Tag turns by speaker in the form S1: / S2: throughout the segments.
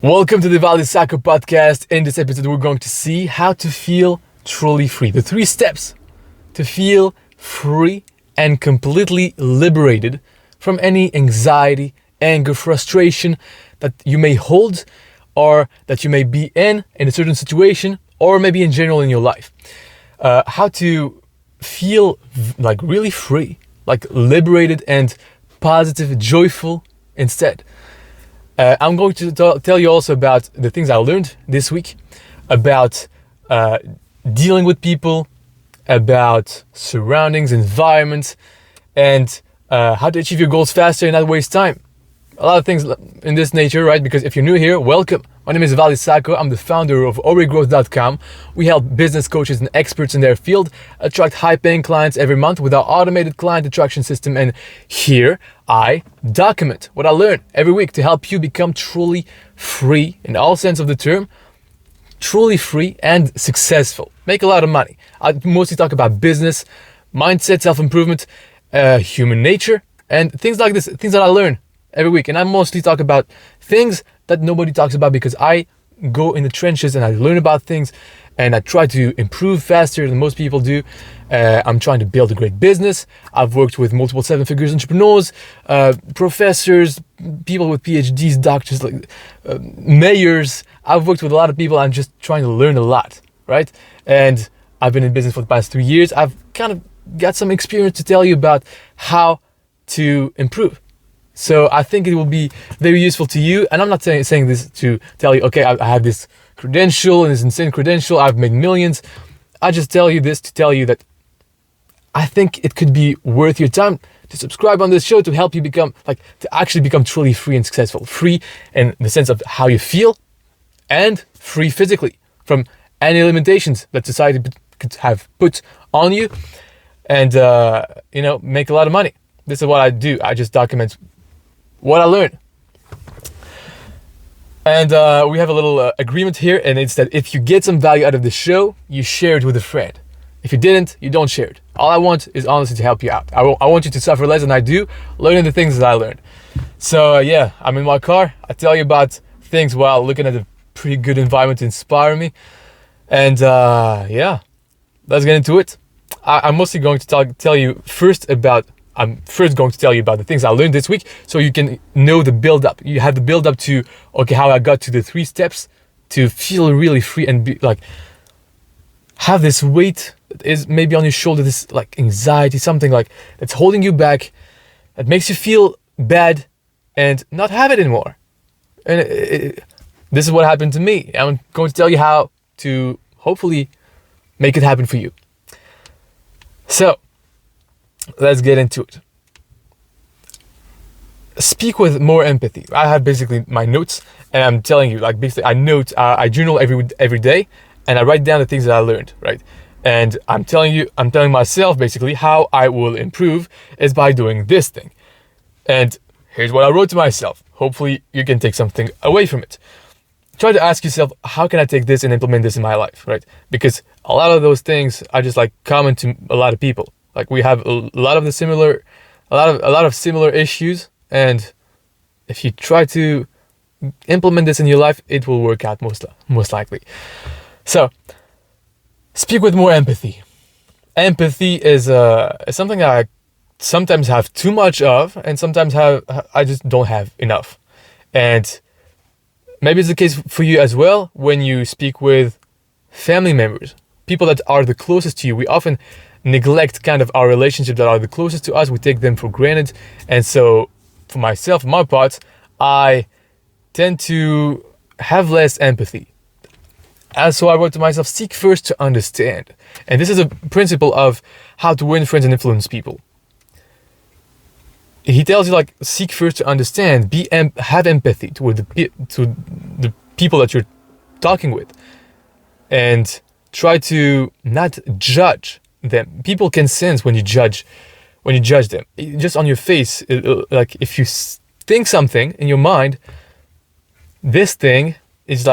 S1: Welcome to the Ivaldi Sako podcast. In this episode, we're going to see how to feel truly free. The 3 steps to feel free and completely liberated from any anxiety, anger, frustration that you may hold or that you may be in a certain situation or maybe in general in your life. How to feel like really free, like liberated and positive, joyful instead. I'm going to tell you also about the things I learned this week, about dealing with people, about surroundings, environments, and how to achieve your goals faster and not waste time. A lot of things in this nature, right? Because if you're new here, welcome. My name is Ivaldi Sako. I'm the founder of alreadygrowth.com. We help business coaches and experts in their field attract high-paying clients every month with our automated client attraction system. And here I document what I learn every week to help you become truly free in all sense of the term, truly free and successful. Make a lot of money. I mostly talk about business, mindset, self-improvement, human nature, and things like this, things that I learn every week. And I mostly talk about things that nobody talks about because I go in the trenches and I learn about things and I try to improve faster than most people do. I'm trying to build a great business. I've worked with multiple 7-figure entrepreneurs, professors, people with PhDs, doctors, mayors. I've worked with a lot of people. I'm just trying to learn a lot, right? And I've been in business for the past 3 years. I've kind of got some experience to tell you about how to improve. So I think it will be very useful to you. And I'm not saying this to tell you, okay, I have this credential and this insane credential. I've made millions. I just tell you this to tell you that I think it could be worth your time to subscribe on this show to help you to actually become truly free and successful. Free in the sense of how you feel and free physically from any limitations that society could have put on you and, make a lot of money. This is what I do. I just document what I learned. And we have a little agreement here, and it's that if you get some value out of the show, you share it with a friend. If you didn't, you don't share it. All I want is honestly to help you out. I want you to suffer less than I do, learning the things that I learned. So I'm in my car. I tell you about things while looking at a pretty good environment to inspire me. And let's get into it. I'm mostly going to tell you I'm first going to tell you about the things I learned this week so you can know the build-up. You have the build-up to, how I got to the 3 steps to feel really free and be have this weight that is maybe on your shoulder, this anxiety, something that's holding you back, that makes you feel bad and not have it anymore. And this is what happened to me. I'm going to tell you how to hopefully make it happen for you. So, let's get into it. Speak with more empathy. I have basically my notes, and I'm telling you, I journal every day, and I write down the things that I learned, right? And I'm telling myself basically how I will improve is by doing this thing. And here's what I wrote to myself. Hopefully, you can take something away from it. Try to ask yourself, how can I take this and implement this in my life, right? Because a lot of those things are just common to a lot of people. We have a lot of similar issues, and if you try to implement this in your life, it will work out most likely. So, speak with more empathy. Empathy is something I sometimes have too much of, and sometimes I just don't have enough. And maybe it's the case for you as well when you speak with family members, people that are the closest to you. We often neglect kind of our relationships that are the closest to us. We take them for granted. And so for myself, my part, I tend to have less empathy. And so I wrote to myself, seek first to understand. And this is a principle of how to win friends and influence people. He tells you seek first to understand, have empathy toward the people that you're talking with, and try to not judge them. People can sense when you judge them. Just on your face, if you think something in your mind, this thing is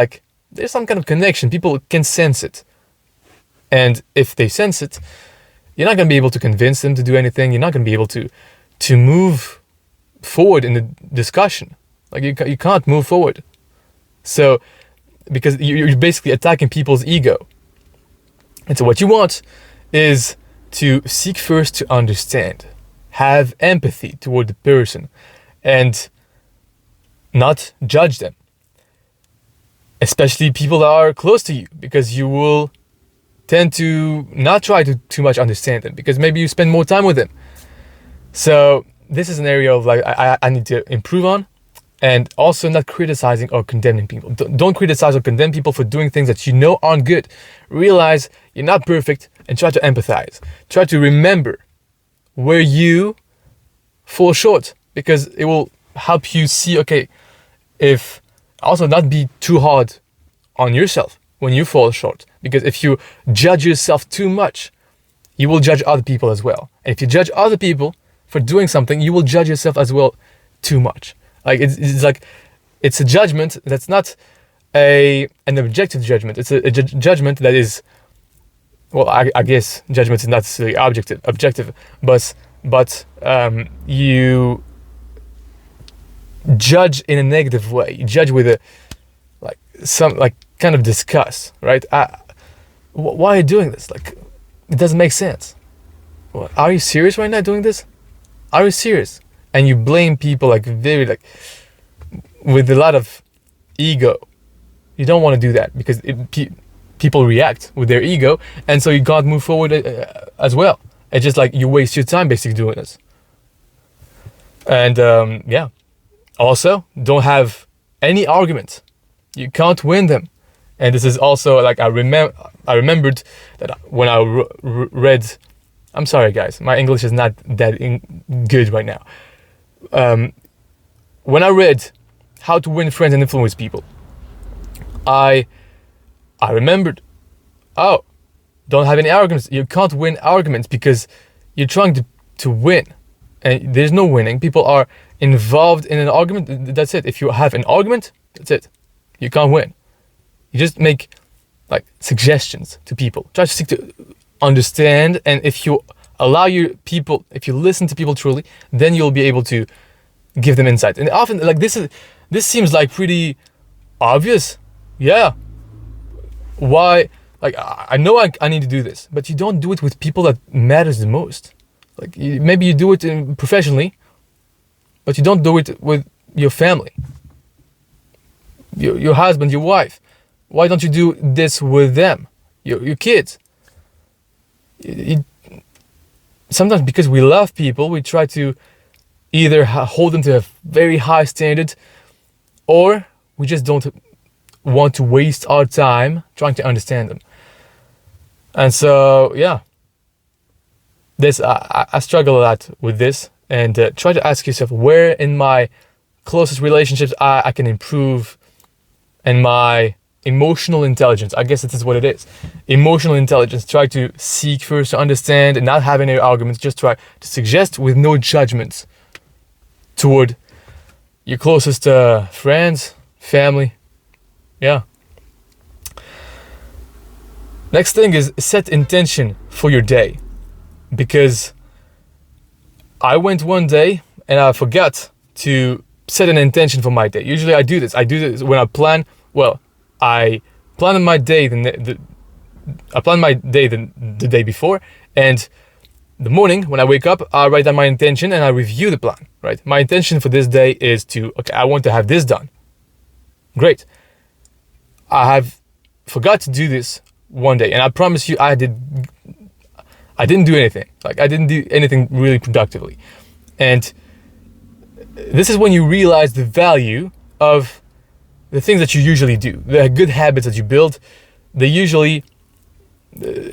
S1: there's some kind of connection. People can sense it. And if they sense it, you're not going to be able to convince them to do anything. You're not going to be able to move forward in the discussion. You can't move forward. So, because you're basically attacking people's ego. And so what you want is to seek first to understand, have empathy toward the person, and not judge them. Especially people that are close to you, because you will tend to not try to too much understand them, because maybe you spend more time with them. So this is an area of like I need to improve on. And also not criticizing or condemning people. Don't criticize or condemn people for doing things that you know aren't good. Realize you're not perfect and try to empathize. Try to remember where you fall short, because it will help you see, okay, if also not be too hard on yourself when you fall short. Because if you judge yourself too much, you will judge other people as well. And if you judge other people for doing something, you will judge yourself as well too much. Like it's a judgment that's not an objective judgment. It's a judgment that is, well, I guess judgment is not necessarily objective, but you judge in a negative way. You judge with a some kind of disgust, right? Why are you doing this? Like, it doesn't make sense. What, are you serious right now doing this? Are you serious? And you blame people very with a lot of ego. You don't want to do that, because people react with their ego, and so you can't move forward as well. It's just like you waste your time basically doing this. And also don't have any arguments. You can't win them. And this is also like I remembered that when I read. I'm sorry, guys, my English is not that good right now. When I read How to Win Friends and Influence People, I remembered, don't have any arguments. You can't win arguments because you're trying to win, and there's no winning. People are involved in an argument. That's it. If you have an argument, that's it. You can't win. You just make suggestions to people. Try to seek to understand, and if you if you listen to people truly, then you'll be able to give them insight. And often this seems like pretty obvious. Yeah. Why? I know I need to do this, but you don't do it with people that matters the most. Maybe you do it professionally, but you don't do it with your family, your husband, your wife. Why don't you do this with them, your kids? Sometimes because we love people, we try to either hold them to a very high standard, or we just don't want to waste our time trying to understand them. And so, yeah, this I struggle a lot with this, and try to ask yourself where in my closest relationships I can improve, and my emotional intelligence. I guess this is what it is. Emotional intelligence. Try to seek first to understand and not have any arguments. Just try to suggest with no judgments toward your closest friends, family. Yeah. Next thing is set intention for your day. Because I went one day and I forgot to set an intention for my day. Usually I do this. I do this when I plan. Well, I plan my day the day before, and the morning when I wake up, I write down my intention and I review the plan. Right, my intention for this day is I want to have this done. Great. I have forgot to do this one day, and I promise you, I didn't do anything. I didn't do anything really productively, and this is when you realize the value of the things that you usually do, the good habits that you build. They usually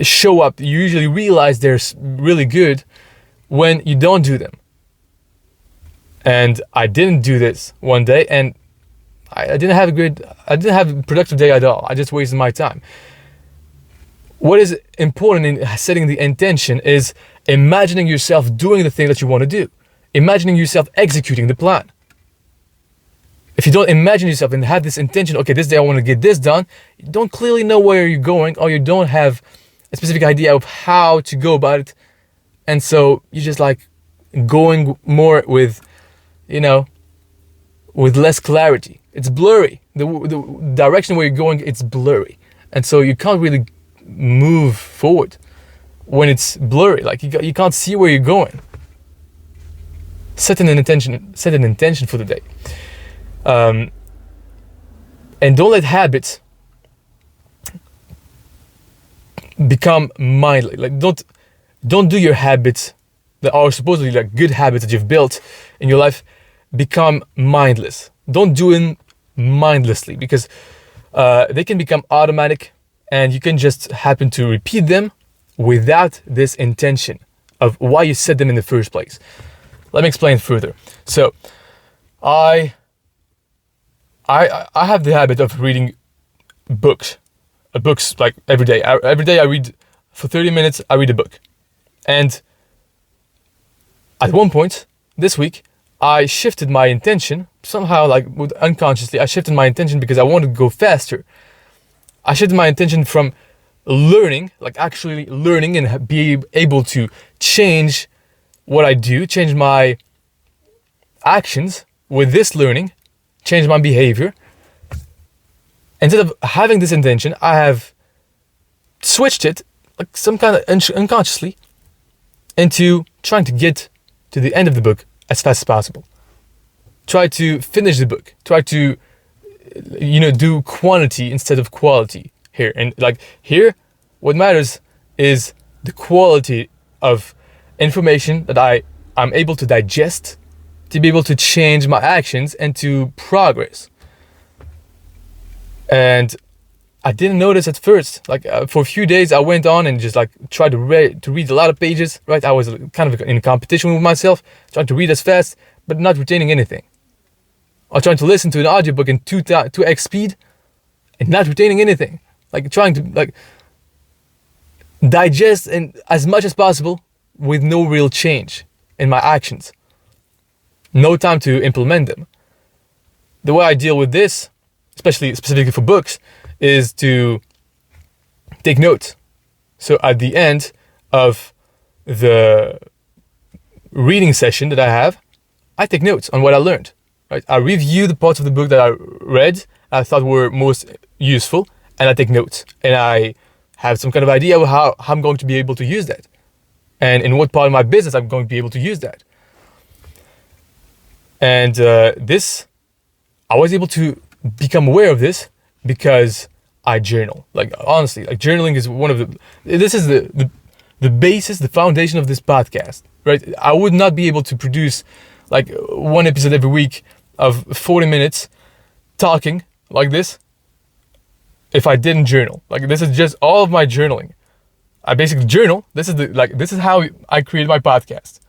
S1: show up. You usually realize they're really good when you don't do them. And I didn't do this one day, and I didn't have a productive day at all. I just wasted my time. What is important in setting the intention is imagining yourself doing the thing that you want to do. Imagining yourself executing the plan. If you don't imagine yourself and have this intention, okay, this day I want to get this done, you don't clearly know where you're going, or you don't have a specific idea of how to go about it. And so you're just going more with less clarity. It's blurry. the direction where you're going, it's blurry. And so you can't really move forward when it's blurry. Like you can't see where you're going. Set an intention for the day. And don't let habits become mindless. Like don't do your habits that are supposedly like good habits that you've built in your life become mindless. Don't do them mindlessly, because they can become automatic and you can just happen to repeat them without this intention of why you set them in the first place. Let me explain further. So I have the habit of reading books like every day. Every day I read for 30 minutes. I read a book, and at one point this week I shifted my intention somehow, like unconsciously. I shifted my intention because I wanted to go faster. I shifted my intention from learning, like actually learning and be able to change what I do, change my actions with this learning, change my behavior. Instead of having this intention, I have switched it, like some kind of unconsciously, into trying to get to the end of the book as fast as possible. Try to finish the book. Try to, do quantity instead of quality here. And like here, what matters is the quality of information that I'm able to digest, to be able to change my actions and to progress. And I didn't notice at first. Like for a few days, I went on and just like tried to read a lot of pages. Right, I was kind of in a competition with myself, trying to read as fast, but not retaining anything. I was trying to listen to an audiobook in 2x speed, and not retaining anything. Like trying to like digest and as much as possible with no real change in my actions. No time to implement them. The way I deal with this, specifically for books, is to take notes. So at the end of the reading session that I have, I take notes on what I learned. Right? I review the parts of the book that I read, I thought were most useful, and I take notes. And I have some kind of idea of how I'm going to be able to use that, and in what part of my business I'm going to be able to use that. And this, I was able to become aware of this because I journal. Like honestly, like journaling is this is the basis, the foundation of this podcast, right? I would not be able to produce like one episode every week of 40 minutes talking like this if I didn't journal. Like this is just all of my journaling. I basically journal. This is how I create my podcast.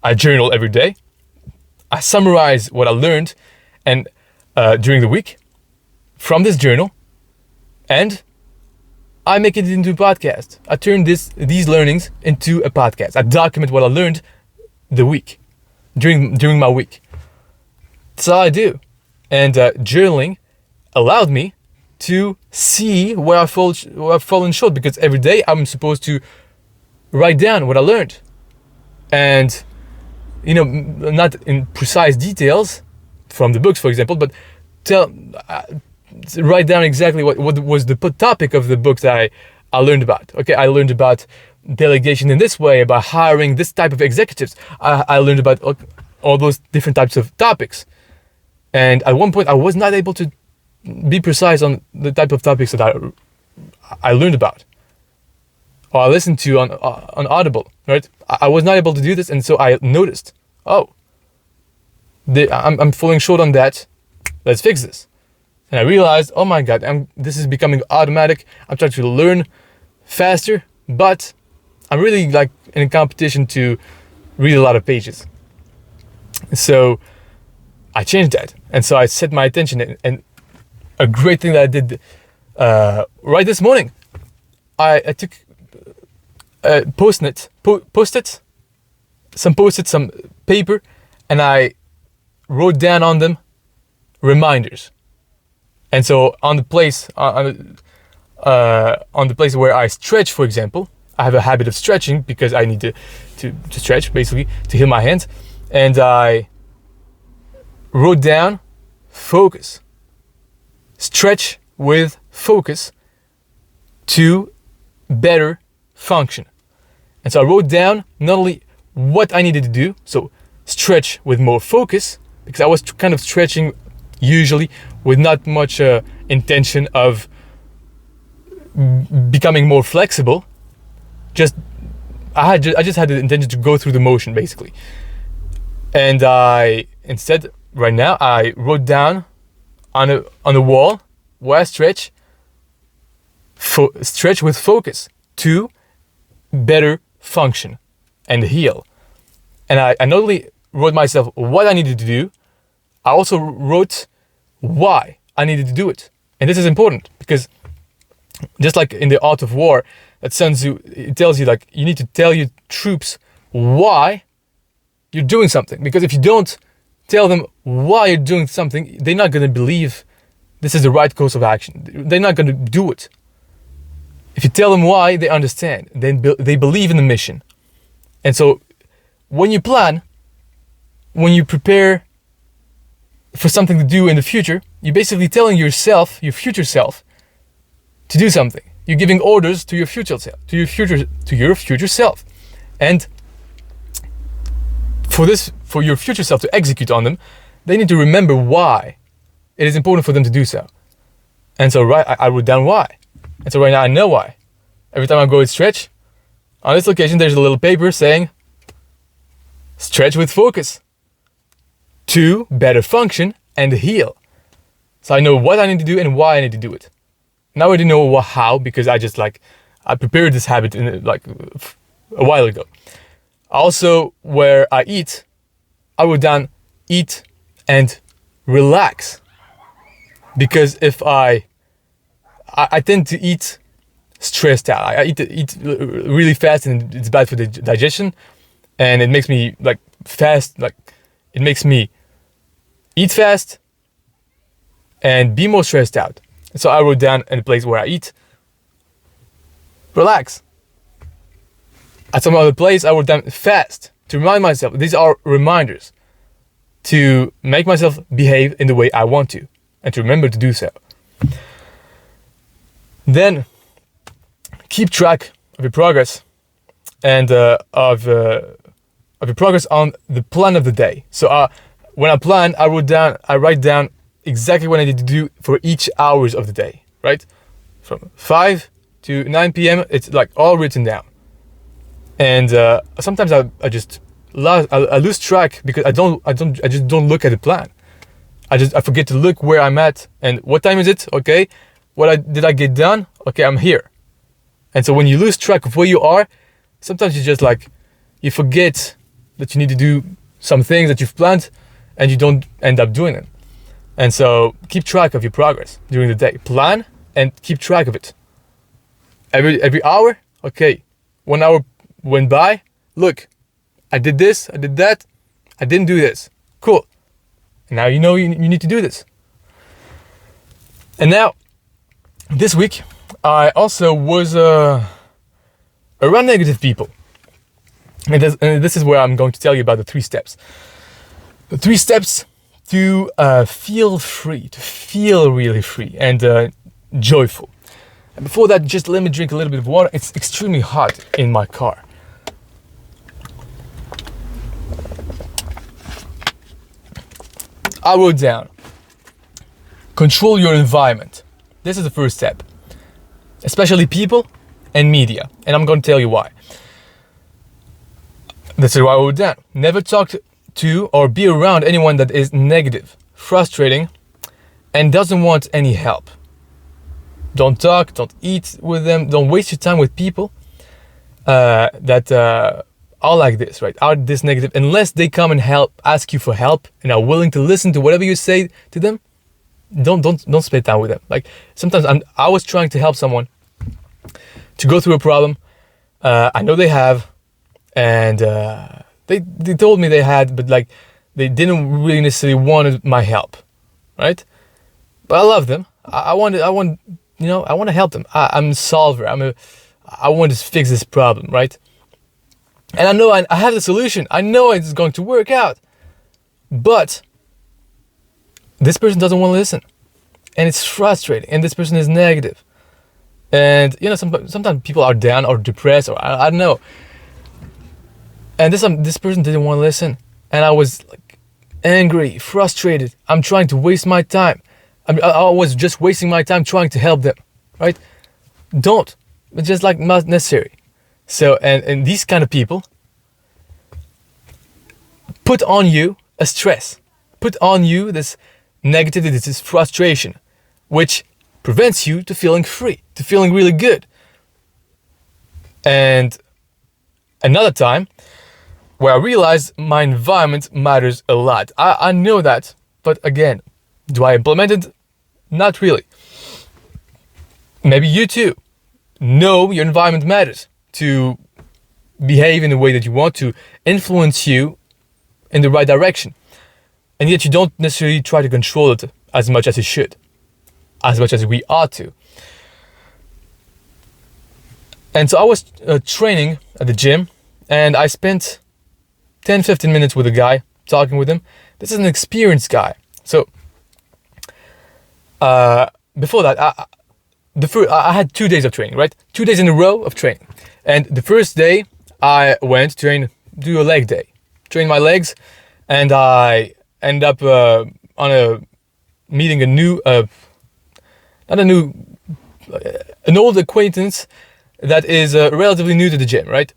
S1: I journal every day. I summarize what I learned and during the week from this journal, and I make it into a podcast. I turn these learnings into a podcast. I document what I learned the week during my week. That's all I do. And journaling allowed me to see where I've fallen short, because every day I'm supposed to write down what I learned. And not in precise details from the books, for example, but write down exactly what was the topic of the book that I learned about. Okay, I learned about delegation in this way, about hiring this type of executives. I learned about all those different types of topics. And at one point, I was not able to be precise on the type of topics that I learned about, or I listened to on Audible, right? I was not able to do this, and so I noticed, I'm falling short on that. Let's fix this. And I realized, oh my God, this is becoming automatic. I'm trying to learn faster, but I'm really like in a competition to read a lot of pages. So I changed that, and so I set my attention. And a great thing that I did right this morning, I took post-it, some paper, and I wrote down on them reminders. And so on the place where I stretch, for example, I have a habit of stretching because I need to stretch, basically, to heal my hands. And I wrote down focus. stretch with focus to better function. And so I wrote down not only what I needed to do, so stretch with more focus, because I was kind of stretching usually with not much intention of becoming more flexible. I just had the intention to go through the motion basically. And instead right now I wrote down on the wall where I stretch with focus to better function and heal. And I not only wrote myself what I needed to do, I also wrote why I needed to do it. And this is important because just like in the art of war, that Sun Tzu, it tells you like you need to tell your troops why you're doing something. Because if you don't tell them why you're doing something, they're not going to believe this is the right course of action. They're not going to do it. If you tell them why, they understand. Then they believe in the mission. And so when you plan, when you prepare for something to do in the future, you're basically telling yourself, your future self, to do something. You're giving orders to your future self, to your future self. And for your future self to execute on them, they need to remember why it is important for them to do so. And so I wrote down why. And so right now I know why. Every time I go and stretch, on this location there's a little paper saying, stretch with focus to better function and heal. So I know what I need to do and why I need to do it. Now I already know how, because I prepared this habit in a while ago. Also, where I eat, I wrote down eat and relax. Because if I tend to eat stressed out. I eat really fast and it's bad for the digestion. And it makes me it makes me eat fast and be more stressed out. So I wrote down in a place where I eat, relax. At some other place, I wrote down fast to remind myself. These are reminders to make myself behave in the way I want to and to remember to do so. Then keep track of your progress and of your progress on the plan of the day. So when I plan, I write down exactly what I need to do for each hours of the day, right? From 5 to 9 p.m. It's like all written down. And sometimes I just lose track because I just don't look at the plan. I forget to look where I'm at and what time is it? Okay, did I get done? Okay, I'm here. And so when you lose track of where you are, sometimes you forget that you need to do some things that you've planned and you don't end up doing them. And so keep track of your progress during the day. Plan and keep track of it. Every hour, okay, 1 hour went by, look, I did this, I did that, I didn't do this. Cool. And now you know you need to do this. And now, this week, I also was around negative people. And this is where I'm going to tell you about the 3 steps. The 3 steps to feel free, to feel really free and joyful. And before that, just let me drink a little bit of water. It's extremely hot in my car. I wrote down, control your environment. This is the first step, especially people and media. And I'm going to tell you why. This is why I wrote down. Never talk to or be around anyone that is negative, frustrating, and doesn't want any help. Don't talk, don't eat with them, don't waste your time with people that are like this, right? Are this negative, unless they come and ask you for help and are willing to listen to whatever you say to them. Don't spend time with them. Like sometimes I was trying to help someone to go through a problem. I know they have, and they told me they had, but they didn't really necessarily want my help, right? But I love them. I want to help them. I'm a solver. I want to fix this problem, right? And I know I have the solution. I know it's going to work out. But this person doesn't want to listen. and it's frustrating, and this person is negative. And sometimes people are down or depressed, or I don't know. And this person didn't want to listen, and I was like angry, frustrated. I'm trying to waste my time. I was just wasting my time trying to help them, right? Don't. It's just like not necessary. So and these kind of people put on you a stress, put on you this negativity, this frustration, which prevents you to feeling free, to feeling really good. And another time where I realized my environment matters a lot. I know that, but again, do I implement it? Not really. Maybe you too know your environment matters to behave in the way that you want, to influence you in the right direction. And yet you don't necessarily try to control it as much as you should, as much as we ought to. And so I was training at the gym, and I spent 10-15 minutes with a guy, talking with him. This is an experienced guy. So before that, I had 2 days of training, right? 2 days in a row of training. And the first day I went to do a leg day, train my legs, and I end up meeting an old acquaintance that is relatively new to the gym, right?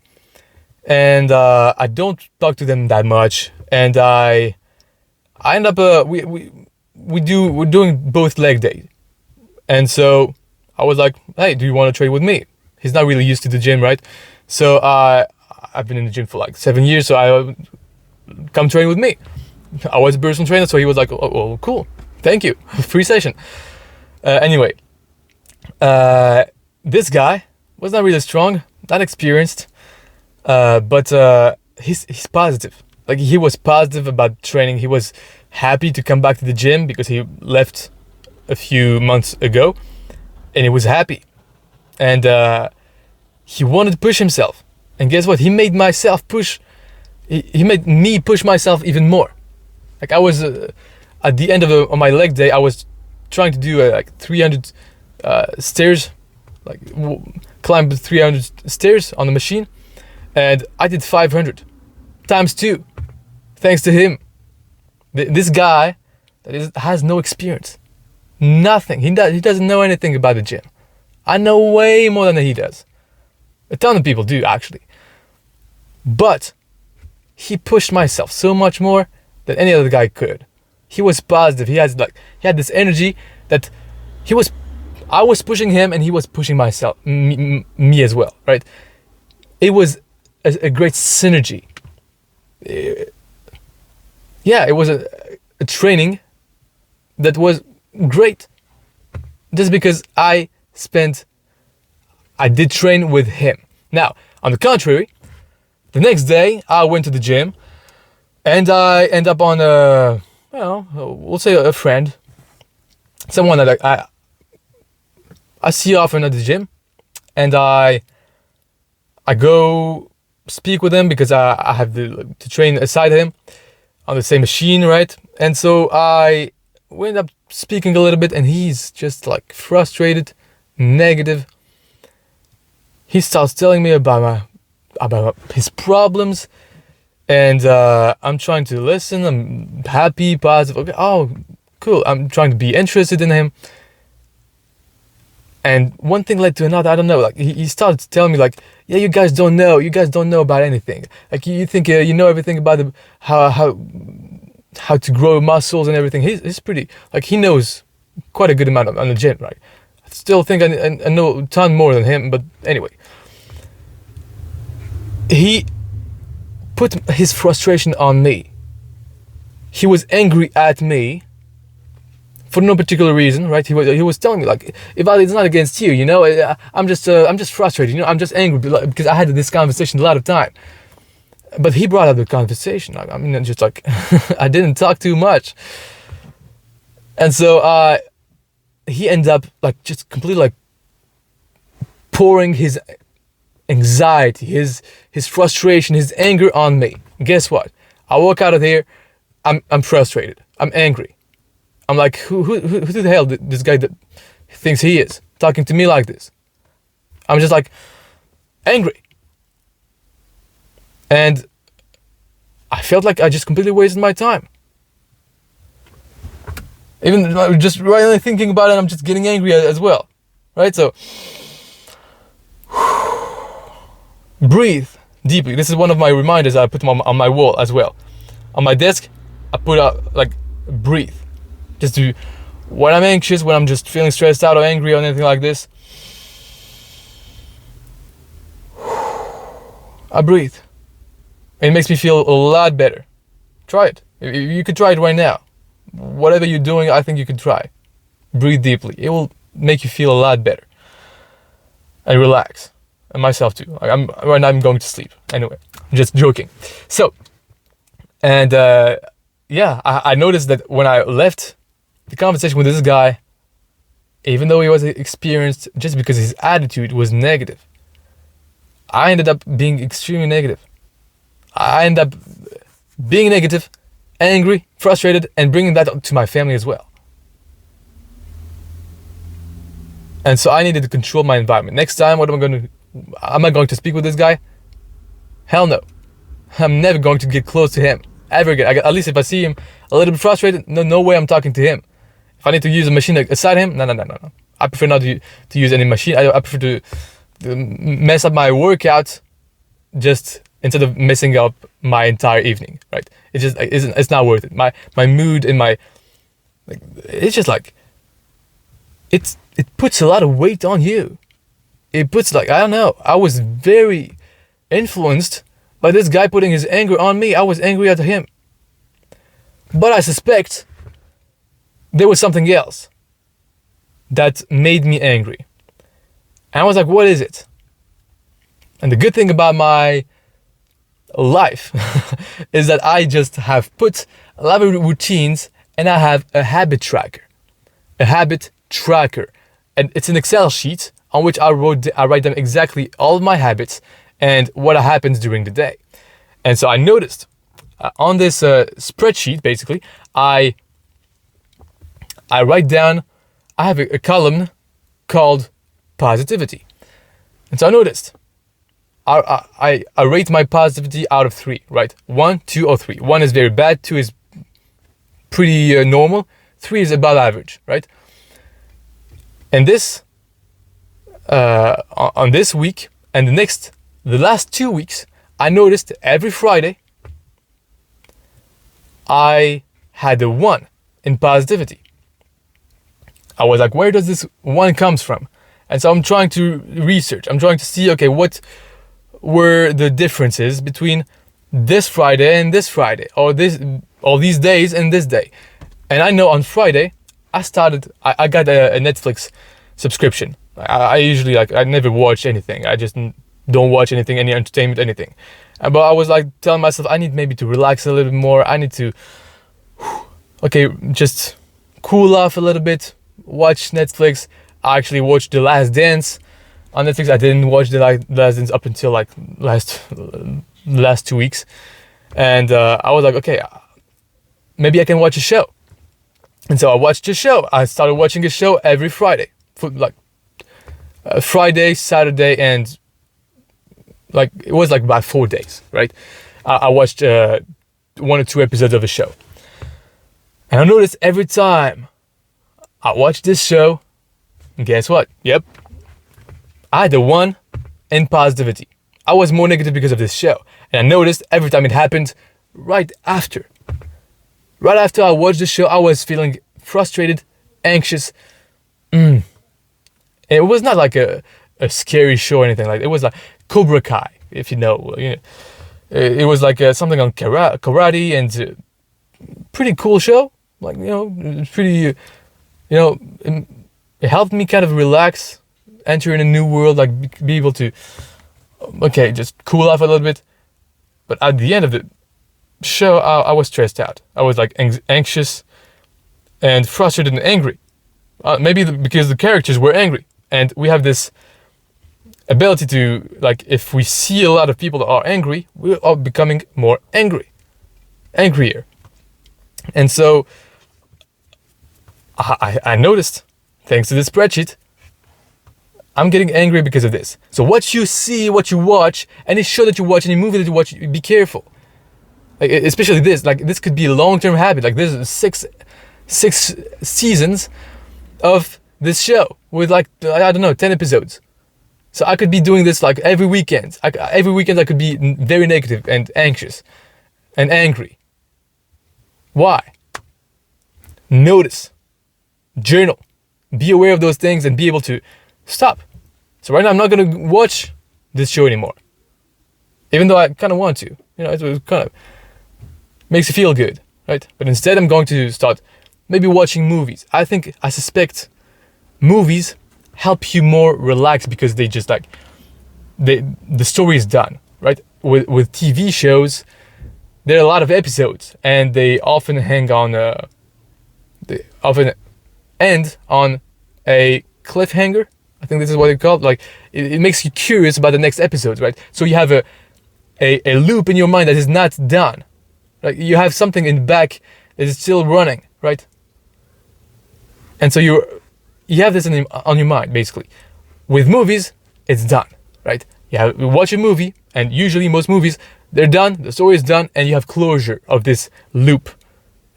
S1: And I don't talk to them that much, and I end up we're doing both leg days, and so I was like, hey, do you want to train with me? He's not really used to the gym, right? So I've been in the gym for like 7 years, so I come train with me. I was a personal trainer, so he was like, oh cool, thank you, free session. Anyway, this guy was not really strong, not experienced, but he's positive. Like, he was positive about training. He was happy to come back to the gym because he left a few months ago, and he was happy, and he wanted to push himself. And guess what? He made myself push. He made me push myself even more. Like, I was at the end of my leg day, I was trying to do like 300 stairs, like climb 300 stairs on the machine, and I did 500 times 2, thanks to him. This guy that has no experience, nothing. He doesn't know anything about the gym. I know way more than he does. A ton of people do, actually. But he pushed myself so much more than any other guy could. He was positive. He had this energy that I was pushing him, and he was pushing me as well, right? It was a great synergy. Yeah, it was a training that was great, just because I did train with him. Now, on the contrary, the next day I went to the gym, and I end up on we'll say a friend, someone that I see often at the gym, and I go speak with him because I have to train aside him on the same machine, right? And so we end up speaking a little bit, and he's just like frustrated, negative. He starts telling me about his problems, and I'm trying to listen. I'm happy, positive. Okay, oh, cool. I'm trying to be interested in him. And one thing led to another. I don't know. Like, he started telling me, like, yeah, you guys don't know about anything. Like, you think you know everything about how to grow muscles and everything. He's pretty, like, he knows quite a good amount on the gym, right? I still think I know a ton more than him, but anyway. He put his frustration on me. He was angry at me for no particular reason, right? He was telling me, like, Ivaldi, it's not against you, you know. I'm just frustrated, you know. I'm just angry because I had this conversation a lot of time. But he brought up the conversation. I mean, just like I didn't talk too much, and so he ended up like just completely like pouring his anxiety, his frustration, his anger on me. Guess what? I walk out of here. I'm frustrated. I'm angry. I'm like, who the hell this guy that thinks he is talking to me like this? I'm just like angry. And I felt like I just completely wasted my time. Even just right thinking about it, I'm just getting angry as well. Right? So, breathe deeply. This is one of my reminders I put on my wall as well. On my desk, I put out, like, breathe. Just to, when I'm anxious, when I'm just feeling stressed out or angry or anything like this, I breathe. It makes me feel a lot better. Try it. You could try it right now. Whatever you're doing, I think you could try. Breathe deeply. It will make you feel a lot better. And relax. And myself too. Right now I'm going to sleep. Anyway, I'm just joking. So, and I noticed that when I left the conversation with this guy, even though he was experienced, just because his attitude was negative, I ended up being extremely negative. I ended up being negative, angry, frustrated, and bringing that to my family as well. And so I needed to control my environment. Next time, am I going to speak with this guy? Hell no. I'm never going to get close to him ever again. At least if I see him a little bit frustrated, no way I'm talking to him. If I need to use a machine aside him, no. I prefer not to use any machine. I prefer to mess up my workout just instead of messing up my entire evening, right? It's not worth it. My mood and it's just like, it puts a lot of weight on you. It puts, like, I don't know, I was very influenced by this guy putting his anger on me. I was angry at him. But I suspect there was something else that made me angry. And I was like, what is it? And the good thing about my life is that I just have put a lot of routines, and I have a habit tracker. And it's an Excel sheet on which I write down exactly all of my habits and what happens during the day. And so I noticed on this spreadsheet, basically, I write down, I have a column called positivity. And so I noticed, I rate my positivity out of 3, right? 1, 2, or 3. 1 is very bad, 2 is pretty normal, 3 is above average, right? And this, on this week and the last 2 weeks, I noticed every Friday, I had a 1 in positivity. I was like, where does this 1 comes from? And so I'm trying to research. I'm trying to see, okay, what were the differences between this Friday and this Friday, or these days and this day. And I know on Friday, I got a Netflix subscription. I usually, I never watch anything. I just don't watch anything, any entertainment, anything. But I was like telling myself, I need maybe to relax a little bit more. I need to, just cool off a little bit, watch Netflix. I actually watched The Last Dance on Netflix. I didn't watch The Last Dance up until last 2 weeks. And I was like, okay, maybe I can watch a show. And so I watched a show. I started watching a show every Friday. For Friday, Saturday, and it was about 4 days, right? I watched 1 or 2 episodes of a show. And I noticed every time I watched this show, guess what? Yep. I had the 1 in positivity. I was more negative because of this show. And I noticed every time it happened, right after I watched the show, I was feeling frustrated, anxious. It was not like a scary show or anything. It was like Cobra Kai, if you know. It was like something on karate, and pretty cool show. It's pretty, it helped me kind of relax, enter in a new world, be able to, just cool off a little bit. But at the end of the show, I was stressed out. I was anxious and frustrated and angry. Maybe because the characters were angry. And we have this ability to, if we see a lot of people that are angry, we are becoming more angrier. And so I noticed, thanks to the spreadsheet, I'm getting angry because of this. So what you see, what you watch, any show that you watch, any movie that you watch, be careful. Like, especially this. Like, this could be a long-term habit. Like, there's six seasons of this show with, like, I don't know, 10 episodes. So I could be doing this like every weekend. Every weekend I could be very negative and anxious and angry. Why? Notice. Journal. Be aware of those things and be able to stop. So right now I'm not going to watch this show anymore. Even though I kind of want to. You know, it kind of makes you feel good, right? But instead I'm going to start maybe watching movies. I suspect movies help you more relax because they just like, the story is done, right? With TV shows, there are a lot of episodes and they often end on a cliffhanger. I think this is what it's called. Like, it makes you curious about the next episodes, right? So you have a loop in your mind that is not done. Like, you have something in the back that is still running, right? And so you have this on your mind, basically. With movies, it's done, right? You watch a movie, and usually most movies, they're done, the story is done, and you have closure of this loop.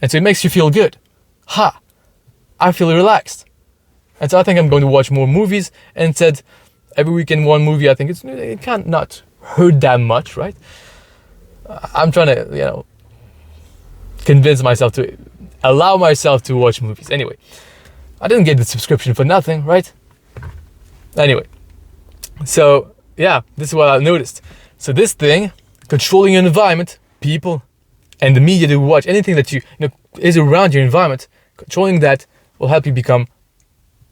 S1: And so it makes you feel good. I feel relaxed. And so I think I'm going to watch more movies, and instead, every weekend one movie. I think it can't not hurt that much, right? I'm trying to, convince myself to allow myself to watch movies. Anyway, I didn't get the subscription for nothing, right? Anyway, so yeah, this is what I noticed. So this thing, controlling your environment, people, and the media to watch, anything that is around your environment, controlling that will help you become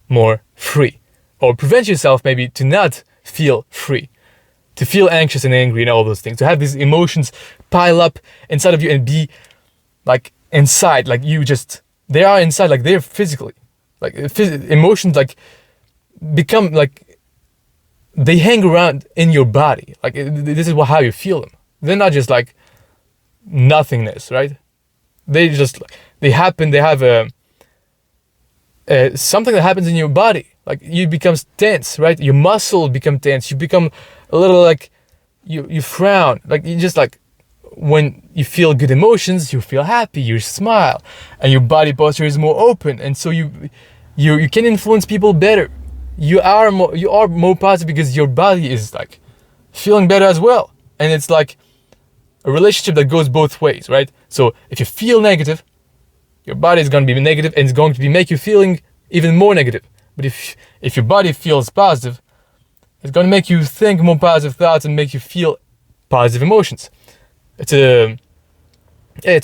S1: more free, or prevent yourself maybe to not feel free, to feel anxious and angry and all those things, to have these emotions pile up inside of you and be like inside, like they are inside, like they're physically, like emotions like become like they hang around in your body. Like this is how you feel them. They're not just like nothingness, right? They happen. They have something that happens in your body. Like you become tense, right? Your muscle become tense. You become a little like you frown. Like you just like when you feel good emotions, you feel happy, you smile, and your body posture is more open, and so you can influence people better. You are more positive because your body is like feeling better as well, and it's like a relationship that goes both ways, right? So if you feel negative, your body is going to be negative and it's going to make you feeling even more negative. But if your body feels positive, it's going to make you think more positive thoughts and make you feel positive emotions. It's a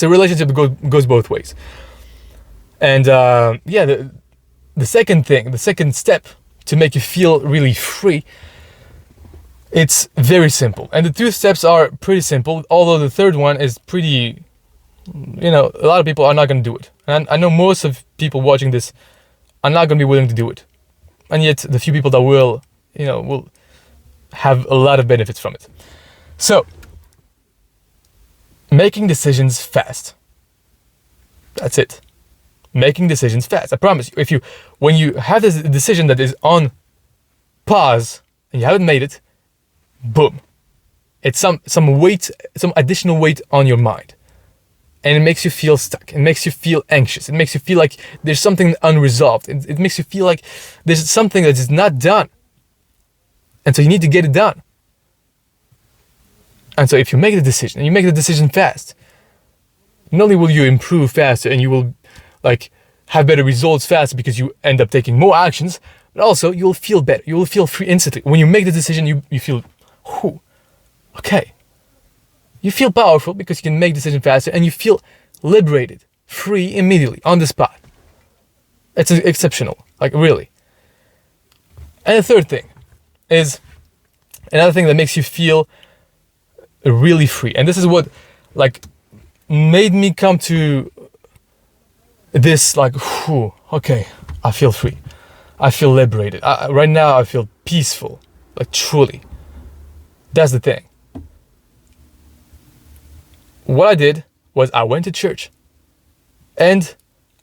S1: relationship that goes both ways. And the second step to make you feel really free, it's very simple. And the two steps are pretty simple, although the third one is pretty, a lot of people are not going to do it. And I know most of people watching this are not going to be willing to do it. And yet the few people that will have a lot of benefits from it. So, making decisions fast. That's it. Making decisions fast. I promise you, when you have this decision that is on pause and you haven't made it, boom. It's some weight, some additional weight on your mind. And it makes you feel stuck. It makes you feel anxious. It makes you feel like there's something unresolved. It makes you feel like there's something that is not done. And so you need to get it done. And so if you make the decision, and you make the decision fast, not only will you improve faster and you will have better results faster because you end up taking more actions, but also you'll feel better. You will feel free instantly. When you make the decision, you feel, okay. You feel powerful because you can make decisions faster, and you feel liberated, free immediately, on the spot. It's exceptional, really. And the third thing is another thing that makes you feel really free. And this is what made me come to this okay, I feel free. I feel liberated. Right now I feel peaceful, truly. That's the thing. What I did was I went to church and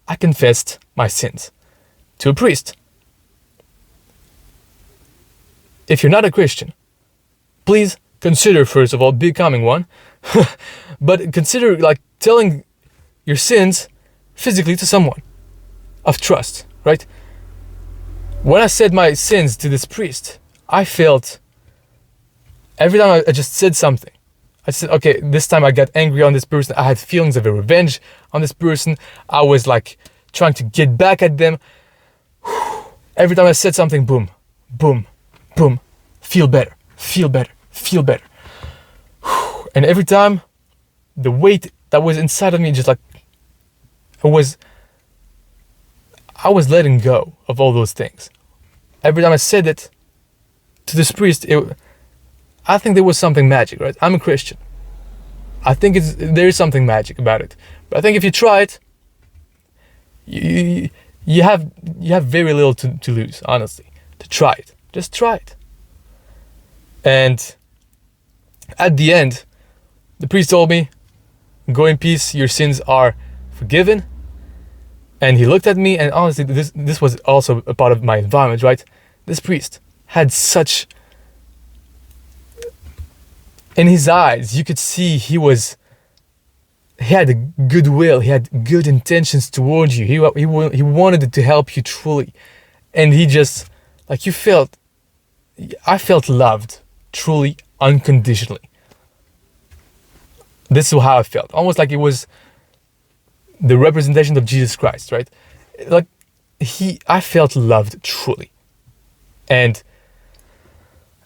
S1: I confessed my sins to a priest. If you're not a Christian, please consider first of all becoming one, but consider like telling your sins physically to someone of trust, right? When I said my sins to this priest, I felt every time I just said something, I said, okay, this time I got angry on this person. I had feelings of a revenge on this person. I was like trying to get back at them. Every time I said something, boom, boom, boom, feel better, feel better, feel better. And every time the weight that was inside of me, just like I was letting go of all those things. Every time I said it to this priest, I think there was something magic, right? I'm a Christian. I think there is something magic about it. But I think if you try it, you have very little to lose, honestly. To try it. Just try it. And at the end, the priest told me, go in peace, your sins are forgiven. And he looked at me, and honestly, this was also a part of my environment, right? This priest had such... In his eyes, you could see he had a goodwill, he had good intentions towards you. He wanted to help you truly. And he just, like I felt loved, truly, unconditionally. This is how I felt. Almost like it was the representation of Jesus Christ, right? Like I felt loved truly. And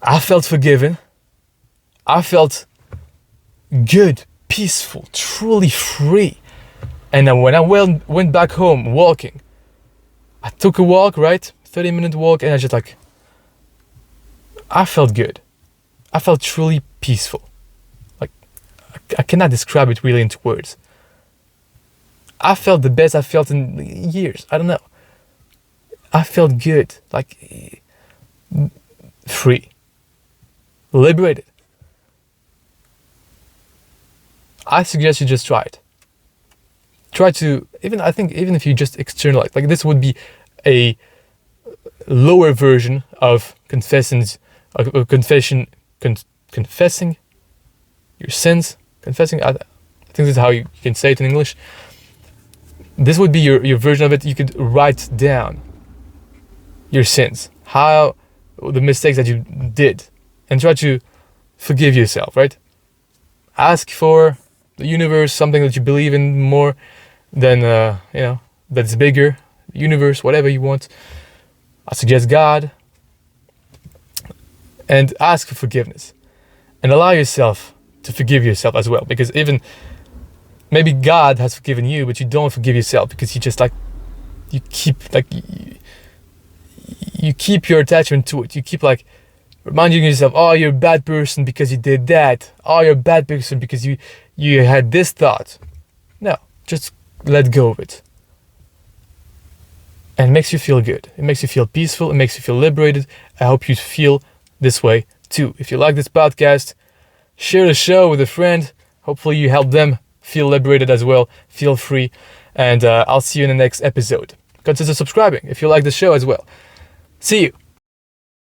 S1: I felt forgiven. I felt good, peaceful, truly free. And then when I went back home walking, I took a walk, right? 30-minute walk, and I felt good. I felt truly peaceful. Like, I cannot describe it really into words. I felt the best I felt in years. I don't know. I felt good, like free, liberated. I suggest you just try it. Try to, even if you just externalize, like this would be a lower version of confessing your sins. Confessing, I think this is how you can say it in English. This would be your version of it. You could write down your sins, the mistakes that you did, and try to forgive yourself, right? Ask for the universe, something that you believe in more than, that's bigger, universe, whatever you want. I suggest God. And ask for forgiveness. And allow yourself to forgive yourself as well. Because even, maybe God has forgiven you, but you don't forgive yourself because you just you keep your attachment to it. You keep reminding yourself, oh, you're a bad person because you did that. Oh, you're a bad person because you had this thought. No, just let go of it. And it makes you feel good. It makes you feel peaceful. It makes you feel liberated. I hope you feel this way too. If you like this podcast, share the show with a friend. Hopefully you help them feel liberated as well. Feel free. And I'll see you in the next episode. Consider subscribing if you like the show as well. See you.